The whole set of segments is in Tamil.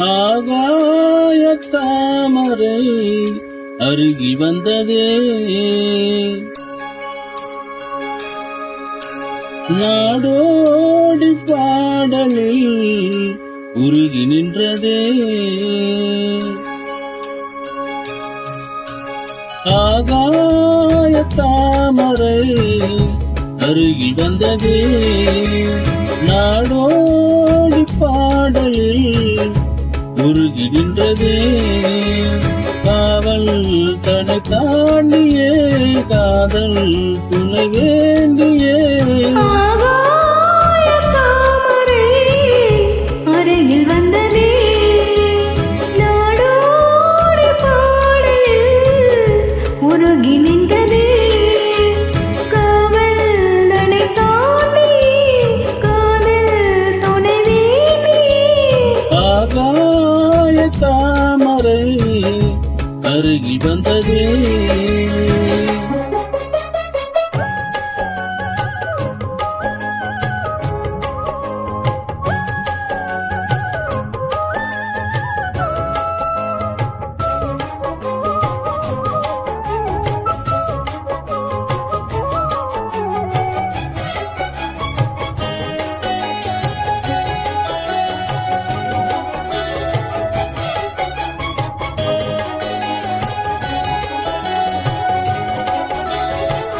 ஆகாய தாமரை அருகில் வந்ததே, நாடோடி பாடலில் உருகி நின்றதே. ஆகாய தாமரை அருகில் வந்ததே, நாடோடி பாடலில் உருகி நின்றதே. காவல் தடை தாண்டியே காதல் துணை வேண்டியே. அருகில் வந்ததே, நாடோடி பாடலில் உருகி நின்றதே. காவல் தடை தாண்டி காதல் துணை வேண்டியே. ஆகாய தாமரை அருகில் வந்ததே.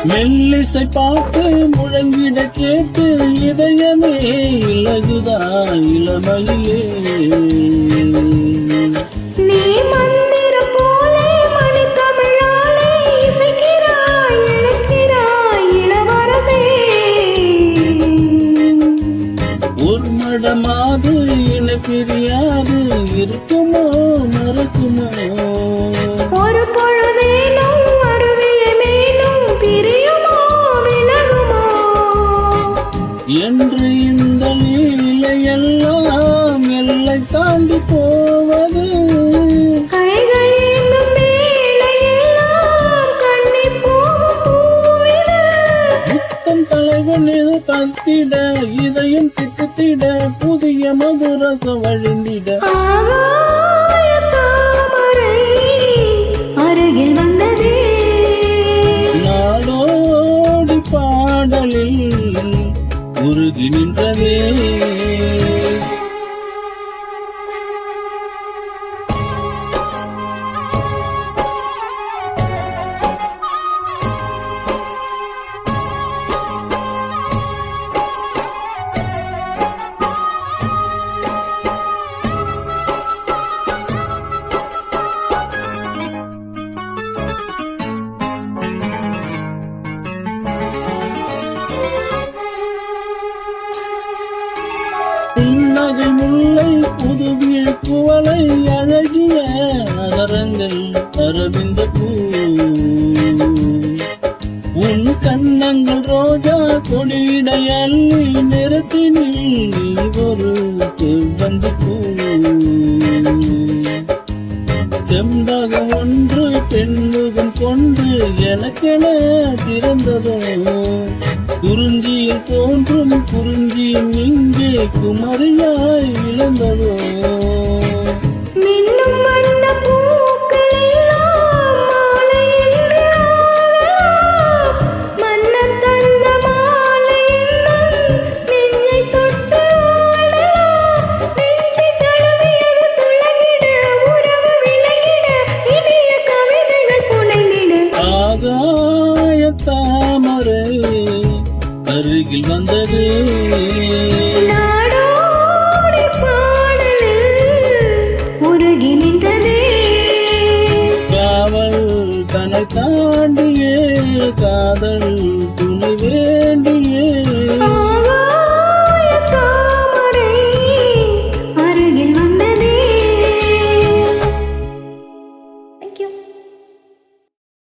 மெல்லிசை பாட்டு முழங்கிட கேட்டு இதயமே இலகுதா இளமையிலே. நீ மந்திரம் போலே மணித்தமிழாலே இசைக்கிறாய் இழக்கிறாய் இளவரசே. ஒரு மடமாது இணை பிரியாது இருக்குமோ மறக்குமோ. ஒரு பொழுதேனும் அருவிய மேலும் பிரியுமோ விலகுமோ என்று இந்த லீலையெல்லாம் எல்லை தாண்டி போவது. கைகள் எங்கும் மேலையெல்லாம் கண்ணிப் போகும் பூவிது. முத்தம் தலைவன் இது கத்திட இதயம் திக்குத்திட புதிய மதுரசம் வழிந்திட. ஆகாய தாமரை அருகில் வந்ததே, நாடோடி பாடலில் உருகி நின்றதே. புன்னகை முல்லை புதுவிழ் குவளை அழகிய அதரங்கள் அரவிந்த பூ. உன் கண்ணங்கள் ரோஜா கொடியிடை அள்ளி நிறத்தினில் நீ ஒரு செவ்வந்தி பூ. செம்பகம் ஒன்று பெண்முகம் கொண்டு எனக்கென பிறந்ததோ. குறிஞ்சியில் தோன்றும் குறிஞ்சியும் இங்கே குமரியாய் விழுந்ததோ. மின்னும் வண்ண பூக்கள் எல்லாம் மாலையின்றி ஆடலாம். மன்னர் தந்த மாலை என்னும் நெஞ்சை தொட்டு ஆடலாம். நெஞ்சை தழுவியது துளங்கிட உறவு விலகிட இனிய கவிதைகள் புனைந்திட. ஆகாய தாமரை அருகில் வந்தது, நாடோடி பாடலில் உருகி நின்றதே. காவல் தன்னை தாண்டியே காதல் துணை